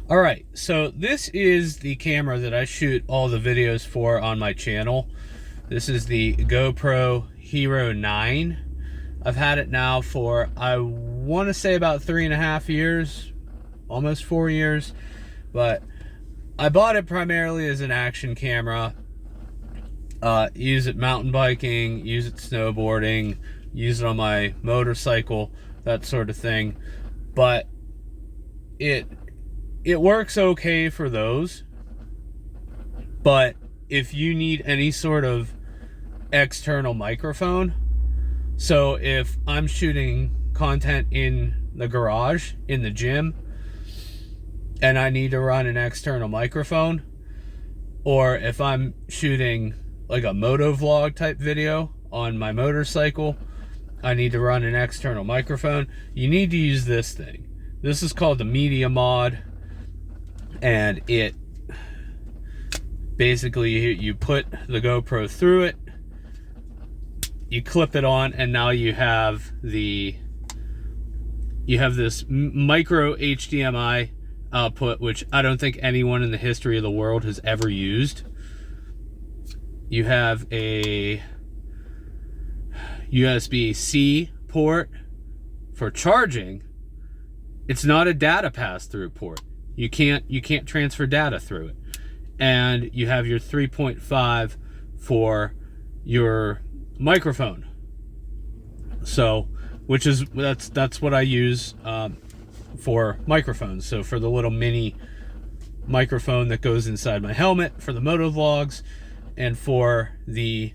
All right, so this is the camera that I shoot all the videos for on my channel. This is the GoPro Hero 9. I've had it now for, I want to say, about 3.5 years, almost 4 years, but I bought it primarily as an action camera. Use it mountain biking, use it snowboarding, use it on my motorcycle, that sort of thing. But it works okay for those, but if you need any sort of external microphone, so if I'm shooting content in the garage, in the gym, and I need to run an external microphone, or if I'm shooting like a moto vlog type video on my motorcycle, I need to run an external microphone, you need to use this thing. This is called the Media Mod. And it basically, you put the GoPro through it, you clip it on, and now you have this micro HDMI output, which I don't think anyone in the history of the world has ever used. You have a USB-C port for charging. It's not a data pass-through port. You can't transfer data through it. And you have your 3.5 for your microphone. So, that's what I use for microphones. So for the little mini microphone that goes inside my helmet for the moto vlogs, and for the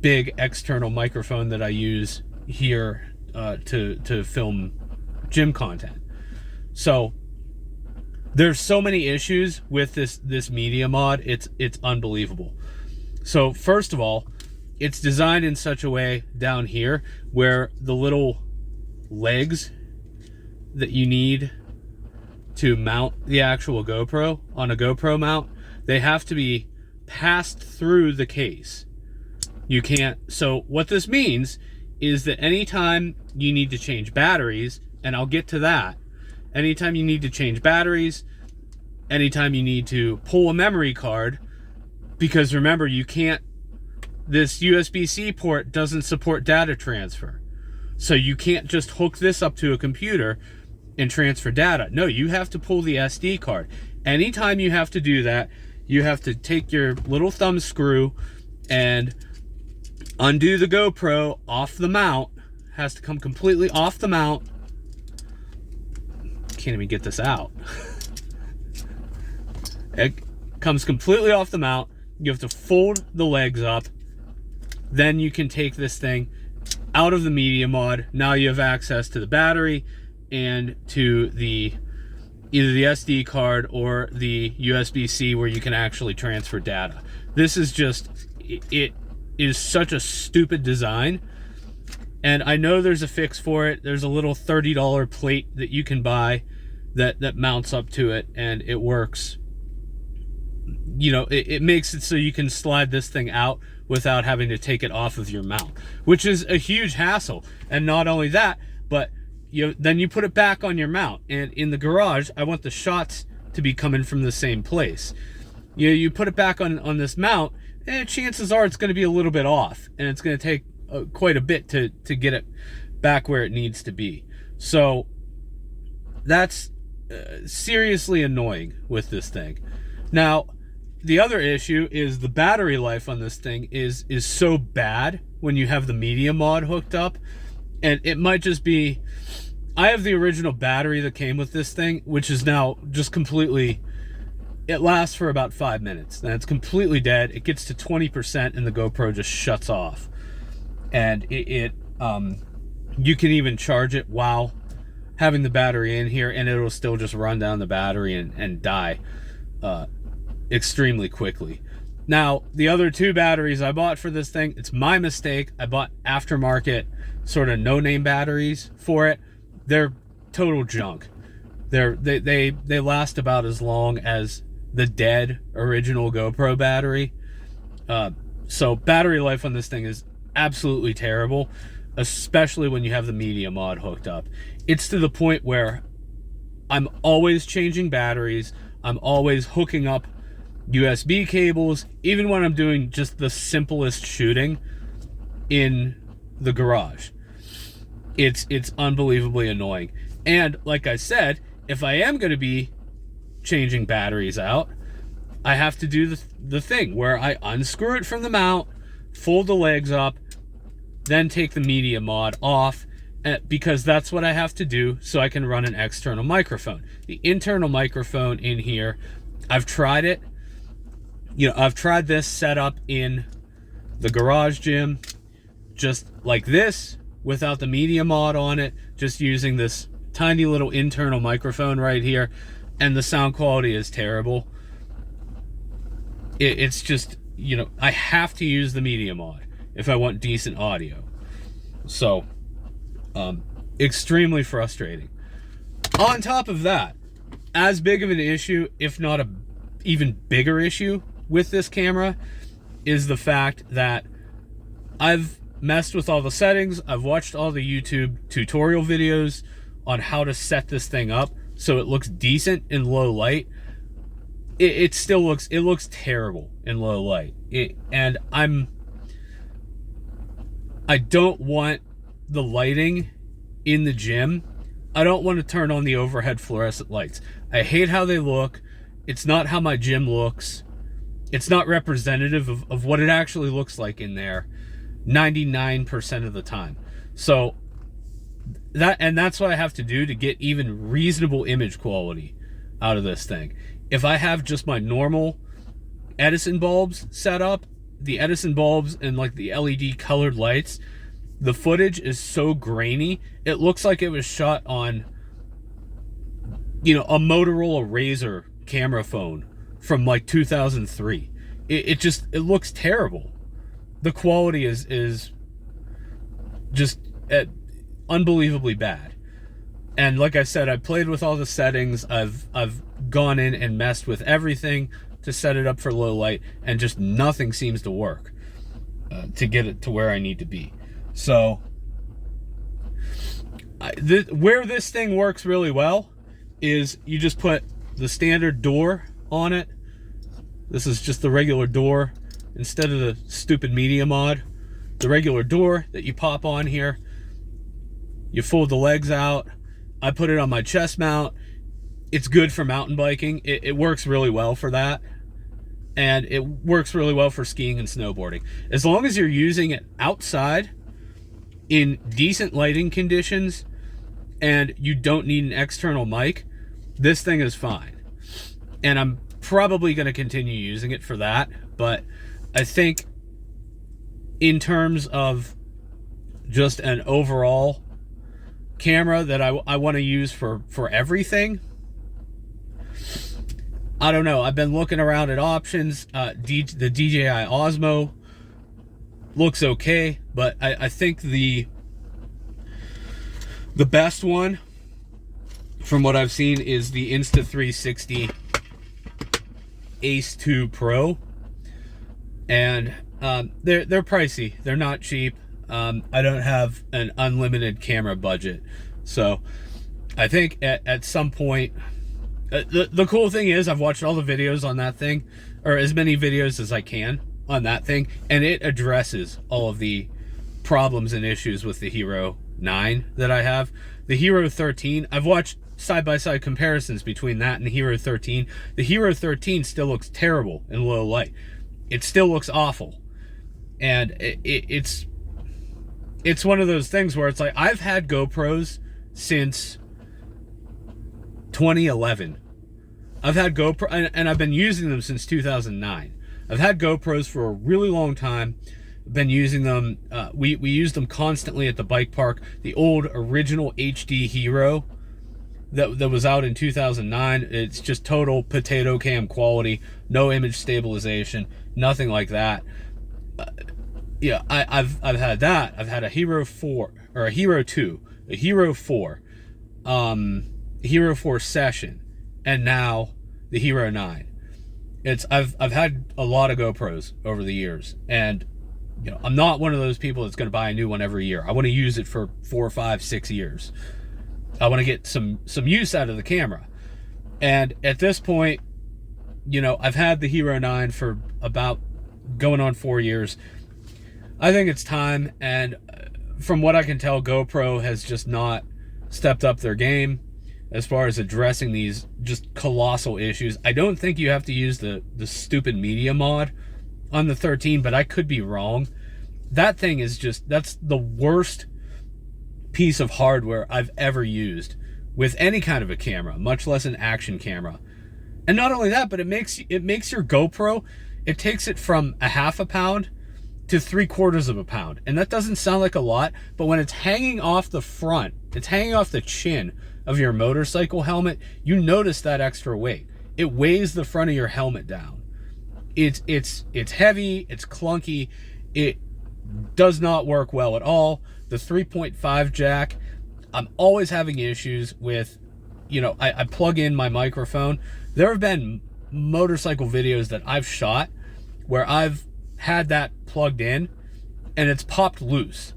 big external microphone that I use here to film gym content. So there's so many issues with this Media Mod. It's unbelievable. So first of all, it's designed in such a way down here where the little legs that you need to mount the actual GoPro on a GoPro mount, they have to be passed through the case. You can't. So what this means is that anytime you need to change batteries, and I'll get to that, anytime you need to change batteries, anytime you need to pull a memory card, because remember, this USB-C port doesn't support data transfer. So you can't just hook this up to a computer and transfer data. No, you have to pull the SD card. Anytime you have to do that, you have to take your little thumb screw and undo the GoPro off the mount. Has to come completely off the mount. Can't even get this out. It comes completely off the mount. You have to fold the legs up. Then you can take this thing out of the Media Mod. Now you have access to the battery and to either the SD card or the USB-C where you can actually transfer data. This is just, it is such a stupid design. And I know there's a fix for it. There's a little $30 plate that you can buy that mounts up to it, and it works. You know, it makes it so you can slide this thing out without having to take it off of your mount, which is a huge hassle. And not only that, but then you put it back on your mount. And in the garage, I want the shots to be coming from the same place. You put it back on this mount, and chances are it's going to be a little bit off, and it's going to take quite a bit to get it back where it needs to be. So that's seriously annoying with this thing. Now, the other issue is the battery life on this thing is so bad when you have the Media Mod hooked up. And it might just be, I have the original battery that came with this thing, which is now just completely, it lasts for about 5 minutes. Then it's completely dead. It gets to 20% and the GoPro just shuts off. And you can even charge it while having the battery in here, and it'll still just run down the battery and die extremely quickly. Now, the other two batteries I bought for this thing, it's my mistake. I bought aftermarket sort of no-name batteries for it. They're total junk. They last about as long as the dead original GoPro battery. So battery life on this thing is absolutely terrible, especially when you have the Media Mod hooked up. It's to the point where I'm always changing batteries. I'm always hooking up USB cables, even when I'm doing just the simplest shooting in the garage. It's unbelievably annoying. And like I said, if I am going to be changing batteries out, I have to do the thing where I unscrew it from the mount, fold the legs up, then take the media mod off, because that's what I have to do so I can run an external microphone. The internal microphone in here, I've tried it. You know, I've tried this setup in the garage gym, just like this, without the media mod on it, just using this tiny little internal microphone right here, and the sound quality is terrible. It's just, you know, I have to use the media mod if I want decent audio. So, extremely frustrating. On top of that, as big of an issue, if not a even bigger issue with this camera, is the fact that I've messed with all the settings. I've watched all the YouTube tutorial videos on how to set this thing up so it looks decent in low light. It still looks terrible in low light. And I don't want the lighting in the gym. I don't want to turn on the overhead fluorescent lights. I hate how they look. It's not how my gym looks. It's not representative of what it actually looks like in there 99% of the time. So that's what I have to do to get even reasonable image quality out of this thing. If I have just my normal Edison bulbs set up, the Edison bulbs and like the LED colored lights, the footage is so grainy, it looks like it was shot on, you know, a Motorola Razr camera phone from like 2003. It looks terrible. The quality is just unbelievably bad. And like I said, I played with all the settings. I've gone in and messed with everything to set it up for low light, and just nothing seems to work to get it to where I need to be. So where this thing works really well is you just put the standard door on it. This is just the regular door instead of the stupid media mod. The regular door that you pop on here. You fold the legs out. I put it on my chest mount. It's good for mountain biking. It works really well for that. And it works really well for skiing and snowboarding. As long as you're using it outside in decent lighting conditions and you don't need an external mic, this thing is fine. And I'm probably going to continue using it for that. But I think in terms of just an overall camera that I want to use for everything, I don't know. I've been looking around at options. The DJI Osmo looks okay, but I think the best one from what I've seen is the Insta360 Ace 2 Pro, and they're pricey. They're not cheap. I don't have an unlimited camera budget, so I think at some point, the cool thing is I've watched all the videos on that thing, or as many videos as I can on that thing, and it addresses all of the problems and issues with the Hero 9 that I have. The Hero 13, I've watched side-by-side comparisons between that and the Hero 13. The Hero 13 still looks terrible in low light. It still looks awful. And it's one of those things where it's like, I've had GoPros since 2011. I've had GoPro, and I've been using them since 2009. I've had GoPros for a really long time. I've been using them. We used them constantly at the bike park. The old original HD Hero that was out in 2009. It's just total potato cam quality, no image stabilization, nothing like that. Yeah, I've had that. I've had a Hero 4 or a Hero 2, a Hero 4, Hero 4 Session, and now the Hero 9. I've had a lot of GoPros over the years, and you know, I'm not one of those people that's going to buy a new one every year. I want to use it for 4, 5, 6 years. I want to get some use out of the camera. And at this point, you know, I've had the Hero 9 for about going on 4 years. I think it's time, and from what I can tell, GoPro has just not stepped up their game as far as addressing these just colossal issues. I don't think you have to use the stupid media mod on the 13, but I could be wrong. That thing is just, that's the worst piece of hardware I've ever used with any kind of a camera, much less an action camera. And not only that, but it makes your GoPro, it takes it from a half a pound to 3/4 of a pound. And that doesn't sound like a lot, but when it's hanging off the front, it's hanging off the chin of your motorcycle helmet, you notice that extra weight. It weighs the front of your helmet down. It's heavy, it's clunky, it does not work well at all. The 3.5 jack, I'm always having issues with, you know, I plug in my microphone. There have been motorcycle videos that I've shot where I've had that plugged in and it's popped loose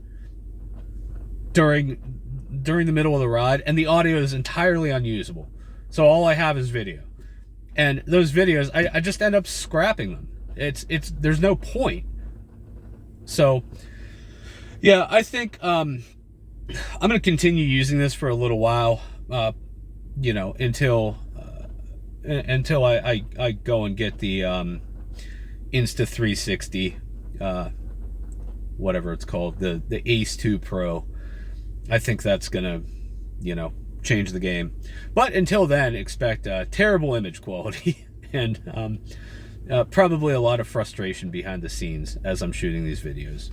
during the middle of the ride, and the audio is entirely unusable. So all I have is video. And those videos, I just end up scrapping them. There's no point. So yeah, I think I'm gonna continue using this for a little while, you know, until I go and get the Insta360, whatever it's called, the Ace 2 Pro. I think that's gonna, you know, change the game. But until then, expect terrible image quality and probably a lot of frustration behind the scenes as I'm shooting these videos.